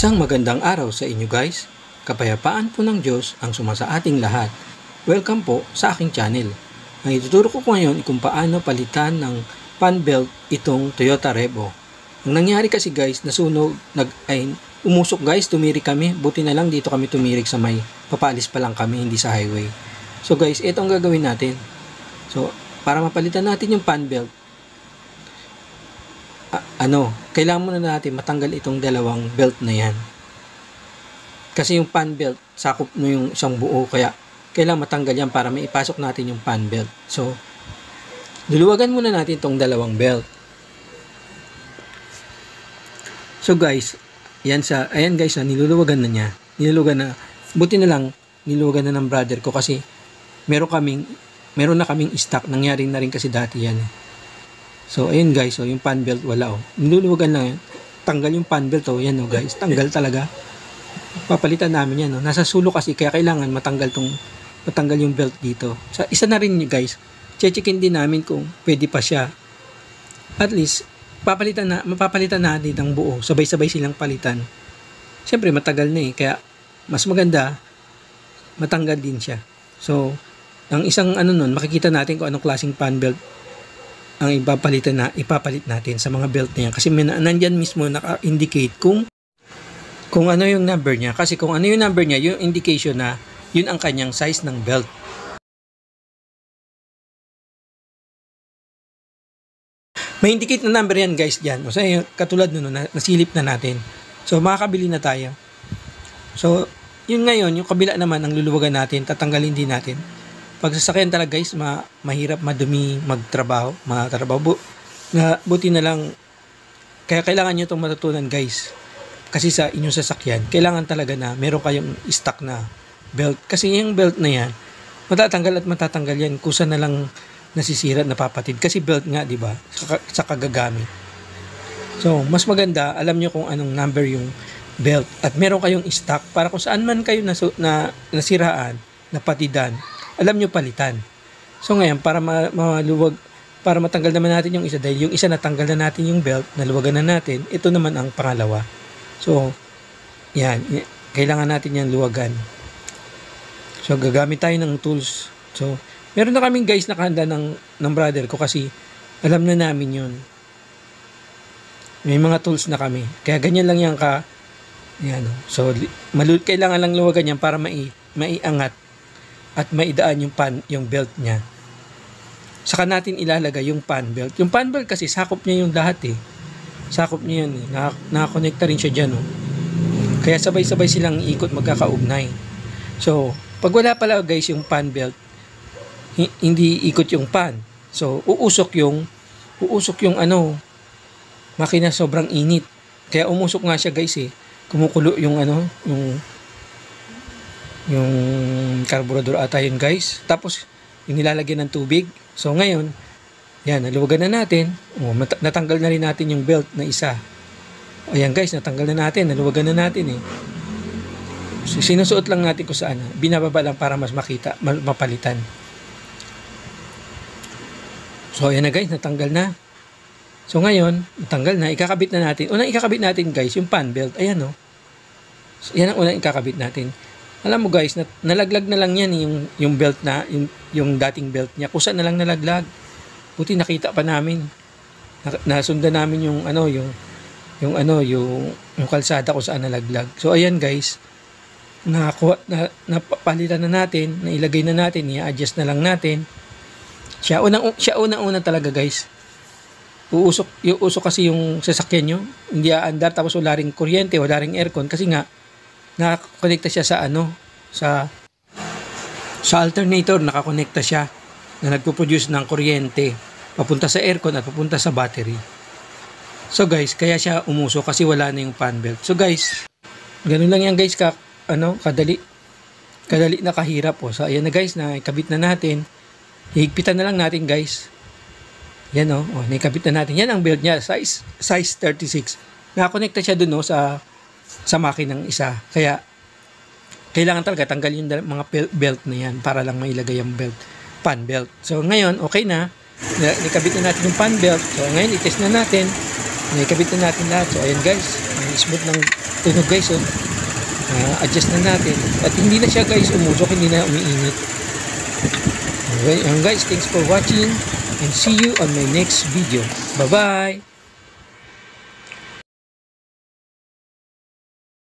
Isang magandang araw sa inyo guys. Kapayapaan po ng Diyos ang sumasa ating lahat. Welcome po sa aking channel. Ang ituturo ko ngayon ay kung paano palitan ng fan belt itong Toyota Revo. Ang nangyari kasi guys, nasunog, umusok guys, tumirik kami. Buti na lang dito kami tumirik sa may papalis pa lang kami, hindi sa highway. So guys, ito ang gagawin natin. So, para mapalitan natin yung fan belt, kailangan muna natin matanggal itong dalawang belt na yan. Kasi yung fan belt, sakop mo yung isang buo, kaya kailangan matanggal yan para may ipasok natin yung fan belt. So, luluwagan muna natin itong dalawang belt. So guys, ayan guys, niluluwagan na niya. Buti na lang, niluluwagan na ng brother ko kasi meron na kaming stock, nangyari na rin kasi dati yan. So, ayun guys, yung fan belt wala niluluwagan lang yan. Tanggal yung fan belt yan guys, tanggal talaga. Papalitan namin yan Nasa sulo kasi kaya kailangan matanggal yung belt dito. So, isa na rin guys, checkin din namin kung pwede pa siya. At least mapapalitan natin ng buo, sabay-sabay silang palitan. Siyempre matagal na kaya mas maganda matanggal din siya. So, ang isang nun, makikita natin kung anong klaseng fan belt ang ipapalit natin sa mga belt na yan. Kasi nandyan mismo naka-indicate kung ano yung number niya. Kasi kung ano yung number niya, yung indication na yun ang kanyang size ng belt. May indicate na number yan guys dyan. O yung katulad nun, nasilip na natin. So makakabili na tayo. So yun ngayon, yung kabila naman ang luluwagan natin, tatanggalin din natin. Pag sasakyan talaga guys, mahirap madumi magtrabaho. Buti na lang, kaya kailangan nyo itong matutunan guys. Kasi sa inyong sasakyan, kailangan talaga na meron kayong stock na belt. Kasi yung belt na yan, matatanggal yan. Kusa na lang nasisira, napapatid. Kasi belt nga, di ba? Sa kagagamit. So, mas maganda, alam nyo kung anong number yung belt. At meron kayong stock para kung saan man kayo nasiraan, napatidan, alam nyo palitan. So ngayon, para maluwag, para matanggal naman natin yung isa, dahil yung isa natanggal na natin yung belt, naluwagan na natin, ito naman ang pangalawa. So, yan, kailangan natin yan luwagan. So, gagamit tayo ng tools. So, meron na kaming guys nakahanda ng brother ko kasi alam na namin yun. May mga tools na kami. Kaya ganyan lang yan yan. So, kailangan lang luwagan yan para maiangat at maidaan yung belt niya. Saka natin ilalagay yung fan belt. Yung fan belt kasi sakop niya yung lahat Sakop niya yan nakakonekta rin siya dyan Kaya sabay-sabay silang ikot magkakaugnay. So, pag wala pala guys yung fan belt, hindi ikot yung fan. So, uusok yung makina, sobrang init. Kaya umusok nga siya guys Kumukulo yung yung carburetor ata yun guys. Tapos yung nilalagyan ng tubig. So ngayon, yan, naluwagan na natin. Natanggal na rin natin yung belt na isa. Ayan guys, natanggal na natin. Naluwagan na natin So, sinusuot lang natin kung saan. Binababa lang para mas makita, mapalitan. So ayan na guys, natanggal na. So ngayon, natanggal na. Ikakabit na natin. Unang ikakabit natin guys, yung fan belt. Ayan So, yan ang unang ikakabit natin. Alam mo guys, nalaglag na lang yan yung belt na, yung dating belt niya. Kusa na lang nalaglag. Buti nakita pa namin. Nasundan namin yung kalsada kung saan nalaglag. So ayan guys, napalitan na natin, nailagay na natin, i-adjust na lang natin. Siya unang-una talaga guys. Uusok kasi yung sasakyan nyo. Hindi aandar tapos wala ring kuryente, wala ring aircon kasi nga nakakonekta siya sa alternator, nakakonekta siya na nagpo-produce ng kuryente papunta sa aircon at papunta sa battery. So guys, kaya siya umusok kasi wala na yung fan belt. So guys, ganun lang yan guys, kadali na kahirap So ayan na guys, nakikabit na natin. Higpitan na lang natin guys. Yan nakikabit na natin. Yan ang belt niya, size 36. Nakakonekta siya dun sa makinang isa. Kaya kailangan talaga tanggal yung mga belt na yan para lang mailagay yung fan belt. So ngayon, okay na. Nakabit na natin yung fan belt. So ngayon, i-test na natin. Nakabit na natin lahat. So ayan guys, smooth ng tunog guys. So, adjust na natin. At hindi na siya guys umusok, hindi na umiinit. Okay, guys, thanks for watching and see you on my next video. Bye-bye!